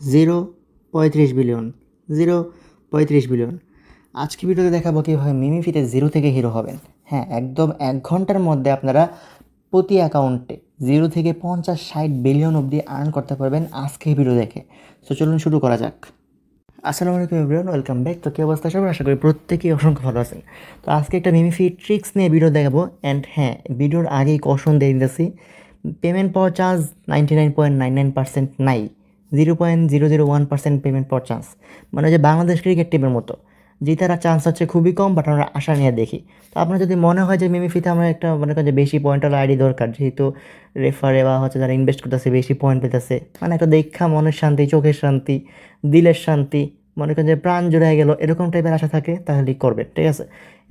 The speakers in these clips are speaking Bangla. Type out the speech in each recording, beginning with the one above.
0.35 বিলিয়ন, 0.35 বিলিয়ন। আজকে ভিডিওতে দেখাবো কীভাবে মেমেফিতে 0 থেকে হিরো হবেন। হ্যাঁ, একদম 1 ঘন্টার মধ্যে আপনারা প্রতি অ্যাকাউন্টে 0 থেকে 50-60 বিলিয়ন অবধি আর্ন করতে পারবেন আজকে ভিডিও দেখে। সো চলুন শুরু করা যাক। আসসালামু আলাইকুম এভরিওয়ান, ওয়েলকাম ব্যাক। তো কী অবস্থা সবাই? আশা করি প্রত্যেকেই অসংখ্য ভালো আছেন। তো আজকে একটা মেমেফি ট্রিক্স নিয়ে ভিডিও দেখাবো। অ্যান্ড হ্যাঁ, ভিডিওর আগেই কশন দিয়ে দিতেছি, পেমেন্ট পাওয়ার চান্স 99.99% নাই, 0.001% পেমেন্ট পাওয়ার চান্স। মানে যে বাংলাদেশ ক্রিকেট টিমের মতো জিতার চান্স হচ্ছে খুবই কম, বাট আমরা আশা নিয়ে দেখি। তো আপনার যদি মনে হয় যে মেমেফিতে আমরা একটা মনে করেন যে বেশি পয়েন্টওয়ালা আইডি দরকার, যেহেতু রেফারে বা হচ্ছে যারা ইনভেস্ট করতেছে বেশি পয়েন্ট পেতেছে, মানে একটা দেখা মনের শান্তি, চোখের শান্তি, দিলের শান্তি, মনে করেন যে প্রাণ জুড়ে গেল, এরকম টাইপের আশা থাকে, তাহলেই করবেন, ঠিক আছে।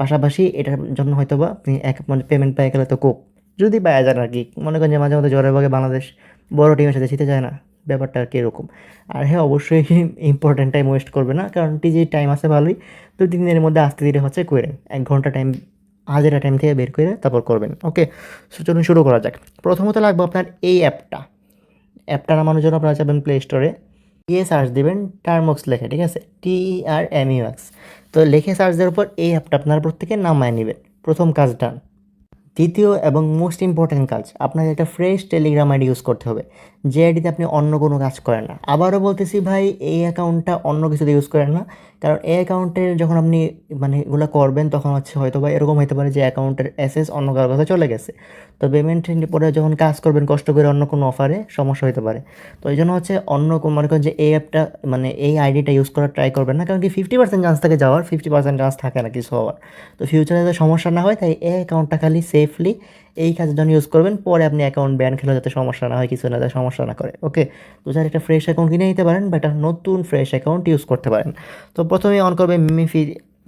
পাশাপাশি এটার জন্য হয়তো বা আপনি এক মানে পেমেন্ট পাই গেলে তো কোপ, যদি পাওয়া যান আর কি। মনে করেন যে মাঝে মধ্যে জ্বরের ভাগে বাংলাদেশ বড় টিমের সাথে জিতে যায় না, ব্যাপারটা আর কি এরকম। আর হ্যাঁ, অবশ্যই ইম্পর্ট্যান্ট টাইম ওয়েস্ট করবে না, কারণ টিজি টাইম আছে ভালোই, 2-3 দিনের মধ্যে আস্তে ধীরে হচ্ছে করেন, 1 ঘন্টা টাইম হাজারা টাইম থেকে বের করে তারপর করবেন। ওকে, সো চলুন শুরু করা যাক। প্রথমত লাগবে আপনার এই অ্যাপটা নামানোর জন্য আপনারা যাবেন প্লে স্টোরে, গিয়ে সার্চ দেবেন টার্মক্স লেখে, ঠিক আছে, TERMUX। তো লিখে সার্চ দেওয়ার পর এই অ্যাপটা আপনারা প্রত্যেকে নামায় নেবেন। প্রথম কাজ ডান। দ্বিতীয় এবং মোস্ট ইম্পর্ট্যান্ট কাজ, আপনাকে একটা ফ্রেশ টেলিগ্রাম আইডি ইউজ করতে হবে, যে আইডিতে আপনি অন্য কোনো কাজ করেন না। আবারও বলতেছি ভাই, এই অ্যাকাউন্টটা অন্য কিছুতে ইউজ করেন না, কারণ এই অ্যাকাউন্টের যখন আপনি মানে এগুলো করবেন তখন হচ্ছে হয়তো বা এরকম হতে পারে যে অ্যাকাউন্টের অ্যাসেস অন্য কারোর কাছে চলে গেছে। তো পেমেন্ট পরে যখন কাজ করবেন কষ্ট করে অন্য কোনো অফারে, সমস্যা হতে পারে। তো এই জন্য হচ্ছে অন্য মনে করেন যে এই অ্যাপটা মানে এই আইডিটা ইউজ করার ট্রাই করবেন না, কারণ কি 50% চান্স থাকে যাওয়ার, 50% চান্স থাকে না কিছু হওয়ার। তো ফিউচারে যাতে সমস্যা না হয়, তাই এই অ্যাকাউন্টটা খালি সেফলি এই কাজের জন্য ইউজ করবেন। পরে আপনি অ্যাকাউন্ট ব্যান খেলে যাতে সমস্যা না হয়, কিছু না, যাতে সমস্যা না করে। ওকে, তো স্যার একটা ফ্রেশ অ্যাকাউন্ট কিনে নিতে পারেন বা একটা নতুন ফ্রেশ অ্যাকাউন্ট ইউজ করতে পারেন। তো প্রথমে অন করবেন মেমেফি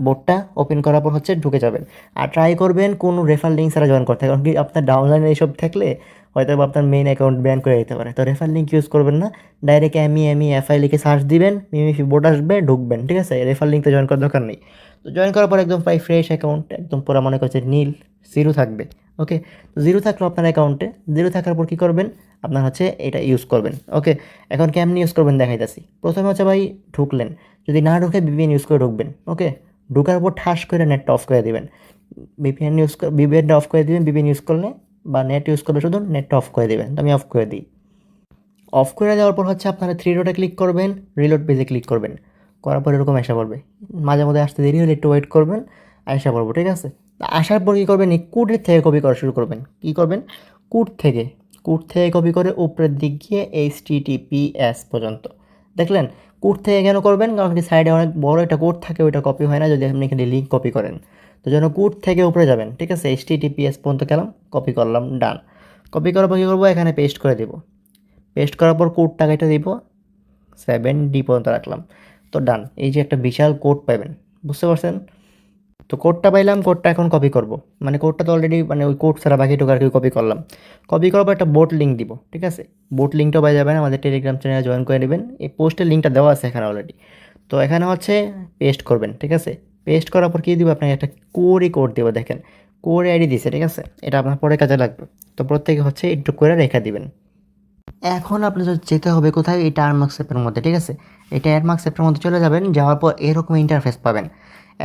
বোর্ডটা, ওপেন করার পর হচ্ছে ঢুকে যাবেন। আর ট্রাই করবেন কোনো রেফার লিঙ্ক ছাড়া জয়েন করতে, কারণ কি আপনার ডাউনলাইনে এইসব থাকলে হয়তো আপনার মেইন অ্যাকাউন্ট ব্যান করে দিতে পারে। তো রেফার লিঙ্ক ইউজ করবেন না, ডাইরেক্ট MEMEFI লিখে সার্চ দিবেন, মেমেফি বোর্ড আসবে, ঢুকবেন, ঠিক আছে। রেফার লিঙ্কটা জয়েন করার দরকার নেই। তো জয়েন করার পর একদম প্রায় ফ্রেশ অ্যাকাউন্ট, একদম পুরো মনে করছে নীল, 0 থাকবে। ওকে, তো 0 থাকলো আপনার অ্যাকাউন্টে। 0 থাকার পর কী করবেন, আপনার হচ্ছে এটা ইউজ করবেন। ওকে, এখন কেমনি ইউজ করবেন দেখাইতেছি। প্রথমে হচ্ছে ভাই ঢুকলেন, যদি না ঢুকে VPN ইউজ করে ঢুকবেন। ওকে, ঢুকার পর ঠাস করে নেটটা অফ করে দিবেন। VPNটা অফ করে দিবেন, VPN ইউজ করলে বা নেট ইউজ করলে শুধু নেটটা অফ করে দিবেন। তো আমি অফ করে দিই। অফ করে দেওয়ার পর হচ্ছে আপনারা 3 ডটে ক্লিক করবেন, রিলোড পেজে ক্লিক করবেন। করার পর এরকম আসা পড়বে, মাঝে মধ্যে আসতে দেরি হলে একটু ওয়েট করবেন, আসা পড়বো, ঠিক আছে। আসার পর কী করবেন, এই কোডের থেকে কপি করা শুরু করবেন। কী করবেন, কোড থেকে কপি করে উপরের দিক গিয়ে HTTPS পর্যন্ত দেখলেন। কোড থেকে কেন করবেন, কারণ কি সাইডে অনেক বড় একটা কোড থাকে, ওইটা কপি হয় না যদি আপনি এখানে লিঙ্ক কপি করেন। তো যেন কোড থেকে উপরে যাবেন, ঠিক আছে। HTTPS পর্যন্ত গেলাম, কপি করলাম, ডান। কপি করার পর কী করবো, এখানে পেস্ট করে দেবো। পেস্ট করার পর কোডটা কেটে দিব, 7D পর্যন্ত রাখলাম। তো ডান। এই যে একটা বিশাল কোড পাবেন, বুঝতে পারছেন? তো কোডটা পাইলাম, কোডটা এখন কপি করব। মানে কোডটা তো অলরেডি মানে ওই কোড ছাড়া বাকিটুকু আর কি কপি করলাম। কপি করার পর একটা বোট লিঙ্ক দিব, ঠিক আছে। বোট লিঙ্কটা পাই যাবেন, আমাদের টেলিগ্রাম চ্যানেলে জয়েন করে নেবেন। এই পোস্টের লিঙ্কটা দেওয়া আছে এখানে অলরেডি। তো এখানে হচ্ছে পেস্ট করবেন, ঠিক আছে। পেস্ট করার পর কী দিব, আপনাকে একটা কোড দেবো, দেখেন কোর আইডি দিছে, ঠিক আছে। এটা আপনার পরে কাজে লাগবে। তো প্রত্যেকে হচ্ছে একটু করে রেখে দিবেন। এখন আপনি যেতে হবে কোথায়, এই টার্মক্স অ্যাপের মধ্যে, ঠিক আছে। এই টার্মক্স অ্যাপের মধ্যে চলে যাবেন, যাওয়ার পর এরকম ইন্টারফেস পাবেন।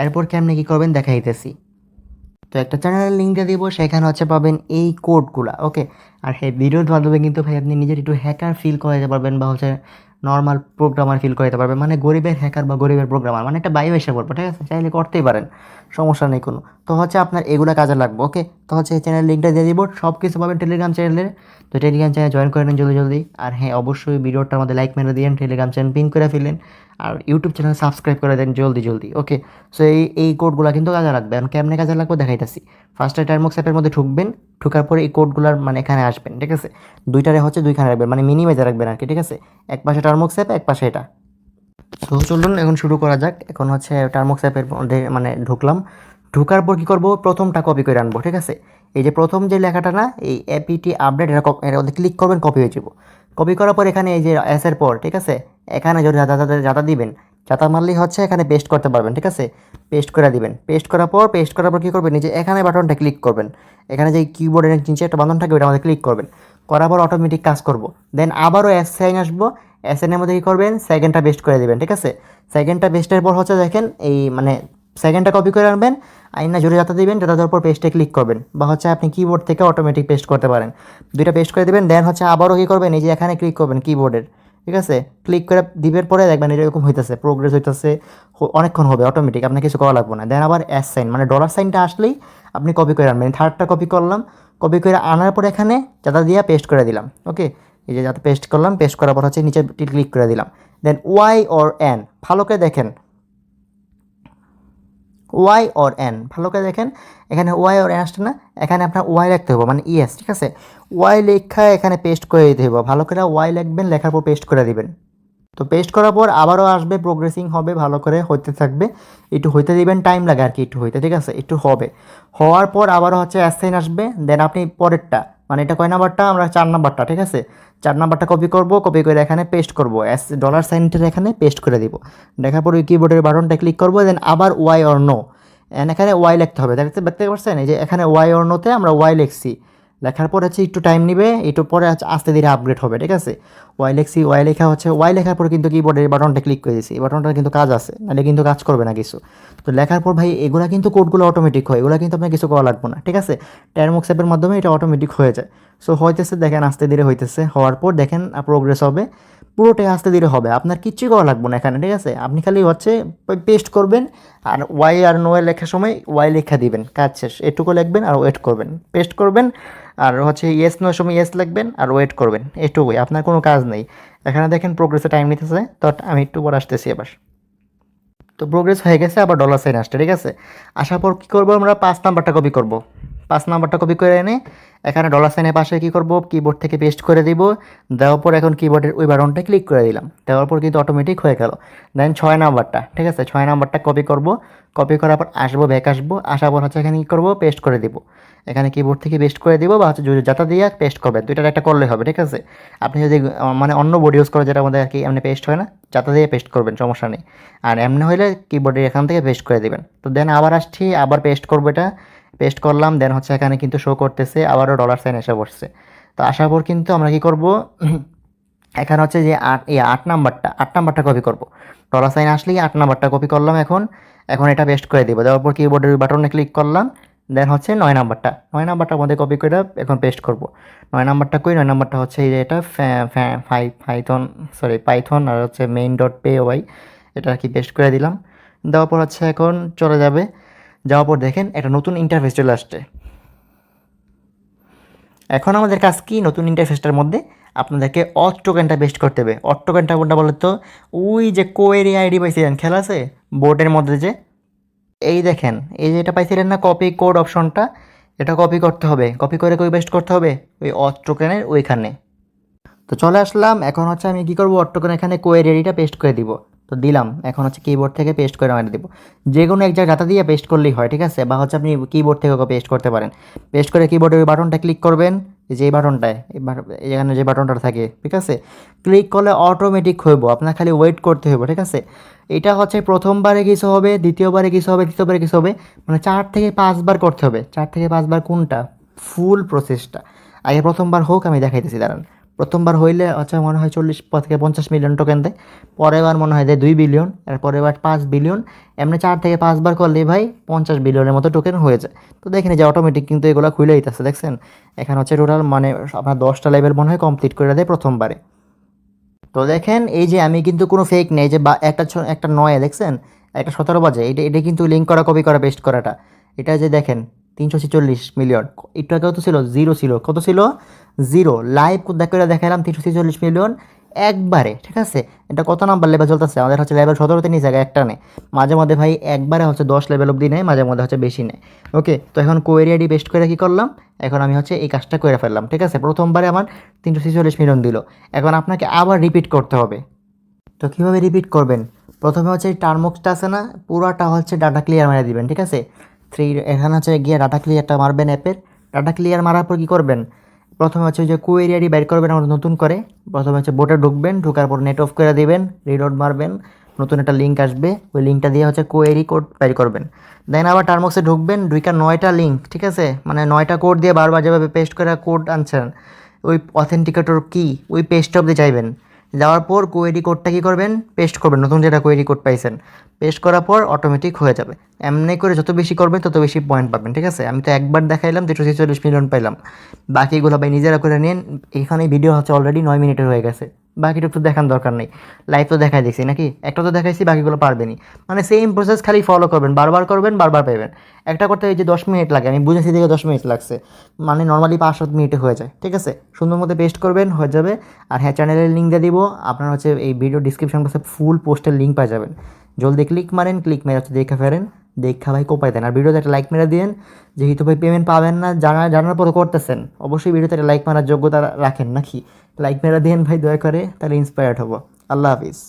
এরপর কেমনি কী করবেন দেখাইতেছি। তো একটা চ্যানেলের লিঙ্কটা দিব, সেখানে হচ্ছে পাবেন এই কোডগুলা। ওকে, আর হ্যাঁ, ভিডিওর মাধ্যমে কিন্তু ভাই আপনি নিজের একটু হ্যাকার ফিল করাতে পারবেন, বা হচ্ছে নর্মাল প্রোগ্রামার ফিল করাতে পারবেন, মানে গরিবের হ্যাকার বা গরিবের প্রোগ্রামার, মানে একটা বাইরে এসে পড়বো, ঠিক আছে। চাইলে করতেই পারেন, সমস্যা নেই কোনো। তো হচ্ছে আপনার এগুলো কাজে লাগবে। ওকে, তো হচ্ছে এই চ্যানেল লিঙ্কটা দিয়ে দিব, সব কিছু পাবেন টেলিগ্রাম চ্যানেলের। তো টেলিগ্রাম চ্যানেল জয়েন করে নেন জলদি জলদি। আর হ্যাঁ, অবশ্যই ভিডিওটার মধ্যে লাইক মেরে দিন, টেলিগ্রাম চ্যানেল পিন করে ফেলেন, আর ইউটিউব চ্যানেল সাবস্ক্রাইব করে দেন জলদি জলদি। ওকে, সো এই কোডগুলো কিন্তু কাজে লাগবে। এখন কেমনে কাজে লাগবে দেখাইতেছি। ফার্স্টে টার্মক্স অ্যাপের মধ্যে ঢুকবেন, ঢুকার পরে এই কোডগুলোর মানে এখানে আসবেন, ঠিক আছে। দুইটারে হচ্ছে দুইখানে রাখবেন, মানে মিনিমাইজে রাখবেন আর কি, ঠিক আছে। এক পাশে টার্মক্স অ্যাপ, এক পাশে এটা। সো চলুন এখন শুরু করা যাক। এখন হচ্ছে টার্মক্স অ্যাপের মধ্যে মানে ঢুকলাম। ঢুকার পর কী করবো, প্রথমটা কপি করে আনবো, ঠিক আছে। এই যে প্রথম যে লেখাটা না, এই APT আপডেট, এটা মধ্যে ক্লিক করবেন, কপি হয়ে যাব। কপি করার পর এখানে এই যে এসের পর, ঠিক আছে, এখানে যদি যাতা দিবেন, যাতা মারলেই হচ্ছে এখানে পেস্ট করতে পারবেন, ঠিক আছে। পেস্ট করে দিবেন। পেস্ট করার পর কী করবেন, এই যে এখানে বাটনটা ক্লিক করবেন। এখানে যে কিবোর্ডের নিচে একটা বাটন থাকে, ওইটা আমাদের ক্লিক করবেন। করার পর অটোমেটিক কাজ করব। দেন আবারও সাইন আসবো, এসএনের মধ্যে কী করবেন, সেকেন্ডটা পেস্ট করে দেবেন, ঠিক আছে। সেকেন্ডটা পেস্টের পর হচ্ছে দেখেন এই মানে সেকেন্ডটা কপি করে আনবেন, আইনা জুড়ে যাতে দিবেন, যাতে দেওয়ার পর পেস্টে ক্লিক করবেন, বা হচ্ছে আপনি কিবোর্ড থেকে অটোমেটিক পেস্ট করতে পারেন। দুইটা পেস্ট করে দেবেন, দেন হচ্ছে আবারও কী করবেন, এই যে এখানে ক্লিক করবেন কিবোর্ডের, ঠিক আছে। ক্লিক করে দিবের পরে দেখবেন এরকম হইতেছে, প্রোগ্রেস হইতেছে, অনেকক্ষণ হবে অটোমেটিক, আপনার কিছু করা লাগবে না। দেন আবার এস সাইন মানে ডলার সাইনটা আসলেই আপনি কপি করে আনবেন। থার্ডটা কপি করলাম, কপি করে আনার পর এখানে যাতা দিয়ে পেস্ট করে দিলাম, ওকে। এই যে যাতে পেস্ট করলাম, পেস্ট করার পর হচ্ছে নিচে ক্লিক করে দিলাম। দেন ওয়াই অর এন, ভালো করে দেখেন, ওয়াই অর এন, ভালো করে দেখেন, এখানে ওয়াই অর এন আসছে না, এখানে আপনার ওয়াই লিখতে হবে, মানে ইএস, ঠিক আছে। ওয়াই লেখা এখানে পেস্ট করে দিতে হবে, ভালো করে ওয়াই লিখবেন, লেখার পর পেস্ট করে দিবেন। তো পেস্ট করার পর আবারও আসবে, প্রোগ্রেসিং হবে, ভালো করে হইতে থাকবে, একটু হইতে দিবেন, টাইম লাগে আর কি একটু হইতে, ঠিক আছে, একটু হবে। হওয়ার পর আবারও হচ্ছে অ্যাসাইন আসবে, দেন আপনি পরেরটা, মানে এটা কয় নাম্বারটা, আমরা 4 নাম্বারটা, ঠিক আছে। 4 নাম্বারটা কপি করব, কপি করে এখানে পেস্ট করব, ডলার সাইনটা এখানে পেস্ট করে দিব। দেখার পর ওই কিবোর্ডের বাটনটা ক্লিক করবো, দেন আবার ওয়াই অর নো, এখানে ওয়াই লিখতে হবে, দেখতে পাচ্ছেন এই যে এখানে ওয়াই অর নোতে আমরা ওয়াই লিখছি, লেখার পর হচ্ছে একটু টাইম নিবে, একটু পরে আস্তে ধীরে আপগ্রেড হবে, ঠিক আছে। ওয়াই লিখছি, ওয়াই লেখা হচ্ছে, ওয়াই লেখার পর কিন্তু কিবোর্ডের বাটনটা ক্লিক করে দিয়েছি, এই বাটনটা কিন্তু কাজ আছে, নাহলে কিন্তু কাজ করবে না কিছু। তো লেখার পর ভাই এগুলা কিন্তু কোডগুলো অটোমেটিক হয়, এগুলো কিন্তু আপনার কিছু করা লাগবে না, ঠিক আছে। টার্মক্স অ্যাপের মাধ্যমে এটা অটোমেটিক হয়ে যায়। সো হইতেছে, দেখেন আস্তে ধীরে হইতেছে, হওয়ার পর দেখেন প্রোগ্রেস হবে, পুরোটাই আস্তে ধীরে হবে, আপনার কিচ্ছুই করা লাগবে না এখানে, ঠিক আছে। আপনি খালি হচ্ছে পেস্ট করবেন, আর ওয়াই আর নো এ লেখার সময় ওয়াই লেখা দিবেন, কাজ শেষ, এটুকু লিখবেন আর ওয়েট করবেন, পেস্ট করবেন, আর হচ্ছে ইয়েস নোর সময় ইয়েস লিখবেন আর ওয়েট করবেন, এটুকুই, আপনার কোনো কাজ নেই। এখানে দেখেন প্রোগ্রেসে টাইম নিতেছে, তো আমি একটু পর আসতেছি আবার। তো প্রোগ্রেস হয়ে গেছে, আবার ডলার সাইন আসছে, ঠিক আছে। আসার পর কী করবো, আমরা 5 নাম্বারটা কপি করব, 5 নাম্বারটা কপি করে এনে এখানে ডলার সাইনের পাশে কী করব, কিবোর্ড থেকে পেস্ট করে দিব। দেওয়ার পর এখন কিবোর্ডের ওই বাটনটা ক্লিক করে দিলাম, দেওয়ার পর কিন্তু অটোমেটিক হয়ে গেল। দেন 6 নাম্বারটা, ঠিক আছে, 6 নাম্বারটা কপি করব, কপি করার পর আসবো, ব্যাক আসবো, আসার পর হচ্ছে এখানে কী করবো, পেস্ট করে দিব। এখানে কিবোর্ড থেকে পেস্ট করে দিব, বা হচ্ছে যাতা দিয়ে পেস্ট করবেন, দুইটার একটা করলে হবে, ঠিক আছে। আপনি যদি মানে অন্য বোর্ড ইউজ করে, যেটা আমাদের আর কি এমনি পেস্ট হয় না, যাতা দিয়ে পেস্ট করবেন, সমস্যা নেই। আর এমনি হলে কিবোর্ডের এখান থেকে পেস্ট করে দেবেন। তো দেন আবার আসছি, আবার পেস্ট করবো, এটা পেস্ট করলাম, দেন হচ্ছে এখানে কিন্তু শো করতেছে, আবারও ডলার সাইন এসে বসছে। তো আসার পর কিন্তু আমরা কী করব, এখানে হচ্ছে যে 8 নাম্বারটা কপি করব, ডলার সাইন আসলেই 8 নাম্বারটা কপি করলাম, এখন এখন এটা পেস্ট করে দিব। দেওয়ার পর কিবোর্ডের বাটনে ক্লিক করলাম, দেন হচ্ছে 9 নাম্বারটার মধ্যে কপি করে এখন পেস্ট করব। 9 নাম্বারটা কই, 9 নাম্বারটা হচ্ছে এই যে এটা পাইথন আর হচ্ছে মেইন ডট পে ওয়াই, এটা আর কি পেস্ট করে দিলাম। দেওয়ার পর হচ্ছে এখন চলে যাবে, যাওয়ার পর দেখেন একটা নতুন ইন্টারফেস চলে আসছে। এখন আমাদের কাজ কি, নতুন ইন্টারফেসটার মধ্যে আপনাদেরকে অথ টোকেনটা পেস্ট করতে হবে। অথ টোকেনটা কোনটা বলে তো, ওই যে কোয়েরি আইডি পাইছিলেন খেলা আছে বোর্ডের মধ্যে, যে এই দেখেন এই যে এটা পাইছিলেন না, কপি কোড অপশনটা, এটা কপি করতে হবে, কপি করে কই পেস্ট করতে হবে, ওই অথ টোকেনের ওইখানে। তো চলে আসলাম, এখন হচ্ছে আমি কী করবো, অথ টোকেন এখানে কোয়েরি আইডিটা পেস্ট করে দিব। তো দিলাম, এখন হচ্ছে কিবোর্ড থেকে পেস্ট করে মারি দিব, যে কোনো এক জায়গায় ডাটা দিয়ে পেস্ট করলেই হয়, ঠিক আছে। বা হচ্ছে আপনি কিবোর্ড থেকেও পেস্ট করতে পারেন। পেস্ট করে কিবোর্ডের ওই বাটনটা ক্লিক করবেন, যে এই বাটনটায়, এখানে যে বাটনটা থাকে, ঠিক আছে, ক্লিক করলে অটোমেটিক হইব, আপনার খালি ওয়েট করতে হইব, ঠিক আছে। এটা হচ্ছে প্রথমবারে কিছু হবে, দ্বিতীয়বারে কিছু হবে, তৃতীয়বারে কিছু হবে, মানে 4 থেকে 5 বার করতে হবে। 4 থেকে 5 বার কোনটা, ফুল প্রসেসটা আগে প্রথমবার হোক, আমি দেখাইতেছি, দাঁড়ান। প্রথমবার হইলে আচ্ছা মনে হয় 40 থেকে 50 মিলিয়ন টোকেন দেয়, পরের বার মনে হয় দেয় 2 বিলিয়ন, আর পরের বার 5 বিলিয়ন, এমনি 4 থেকে 5 বার করলেই ভাই 50 বিলিয়নের মতো টোকেন হয়ে যায়। তো দেখেন যে অটোমেটিক কিন্তু এগুলো খুলে দিতেছে, দেখছেন। এখানে হচ্ছে টোটাল মানে আপনার 10টা লেভেল মনে হয় কমপ্লিট করে দেয় প্রথমবারে। তো দেখেন এই যে আমি কিন্তু কোনো ফেক নেই, যে বা একটা নয় দেখছেন, একটা 17 বাজে, এটা কিন্তু লিঙ্ক করা, কপি করা, পেস্ট করাটা, এটা যে দেখেন 346 মিলিয়ন, একটু আগেও তো ছিল জিরো, ছিল কত ছিল, জিরো, লাইভ দেখালাম 346 মিলিয়ন একবারে, ঠিক আছে। এটা কত নাম্বার লেভেল চলতেছে, আমাদের হচ্ছে লেভেল 17তে নিয়ে জায়গায় একটা নেই, মাঝে মধ্যে ভাই একবারে হচ্ছে 10 লেভেল অবধি নেয়, মাঝে মধ্যে হচ্ছে বেশি নেয়, ওকে। তো এখন কোয়েরি আইডি পেস্ট করে কী করলাম, এখন আমি হচ্ছে এই কাজটা করে ফেললাম, ঠিক আছে। প্রথমবারে আমার 346 মিলিয়ন দিল, এখন আপনাকে আবার রিপিট করতে হবে। তো কীভাবে রিপিট করবেন, প্রথমে হচ্ছে এই টার্মক্সটা আছে না, পুরাটা হচ্ছে ডাটা ক্লিয়ার মারা দিবেন, ঠিক আছে। এখানে হচ্ছে গিয়ে ডাটা ক্লিয়ারটা মারবেন, অ্যাপের ডাটা ক্লিয়ার মারার পর কী করবেন, প্রথমে হচ্ছে ওই যে কোয়েরি আইডি বের করবেন আমার নতুন করে, প্রথমে হচ্ছে বোটে ঢুকবেন, ঢোকার পর নেট অফ করে দিবেন, রিলোড মারবেন, নতুন একটা লিঙ্ক আসবে, ওই লিঙ্কটা দিয়ে হচ্ছে কোয়েরি কোড বের করবেন। দেন আবার টার্মক্সে ঢুকবেন, ঢুকা 9টা লিঙ্ক, ঠিক আছে, মানে 9টা কোড দিয়ে বারবার যেভাবে পেস্ট করে কোড আনছেন, ওই অথেন্টিকেটর কি ওই পেস্ট অবধি চাইবেন, যাওয়ার পর কোয়েরি কোডটা কী করবেন, পেস্ট করবেন, নতুন যেটা কোয়েরি কোড পাইছেন পেস্ট করার পর অটোমেটিক হয়ে যাবে। এমনি করে যত বেশি করবেন তত বেশি পয়েন্ট পাবেন, ঠিক আছে। আমি তো একবার দেখাইলাম 246 মিলিয়ন পাইলাম, বাকিগুলো ভাই নিজেরা করে নিন। এখানে ভিডিও হচ্ছে অলরেডি 9 মিনিটের হয়ে গেছে, বাকিটা তো দেখার দরকার নেই, লাইভ তো দেখাই দিয়েছি নাকি, একটা তো দেখাইছি, বাকিগুলো পারবেনই। মানে সেম প্রসেস, খালি ফলো করবেন, বারবার করবেন, বারবার পাবেন। একটা করতে এই যে 10 মিনিট লাগে, আমি বুঝেছি দিকে 10 মিনিট লাগছে, মানে নর্মালি 5-7 মিনিটে হয়ে যায়, ঠিক আছে। সুন্দর মতো পেস্ট করবেন, হয়ে যাবে। আর হ্যাঁ, চ্যানেলের লিঙ্ক দিয়ে দিব, আপনার হচ্ছে এই ভিডিও ডিসক্রিপশন বক্সে ফুল পোস্টের লিঙ্ক পাই যাবেন। জলদি ক্লিক মারেন, ক্লিক মেরে হচ্ছে দেখা ফেরেন, দেখা ভাই কোপাই দেন। আর ভিডিওতে একটা লাইক মেরে দিন, যেহেতু ভাই পেমেন্ট পাবেন না, জানার পরে করতেছেন, অবশ্যই ভিডিওতে একটা লাইক মারার যোগ্যতা রাখেন নাকি, লাইক মেরে দিন ভাই দয়া করে, তাহলে ইন্সপায়ার্ড হবো। আল্লাহ হাফিজ।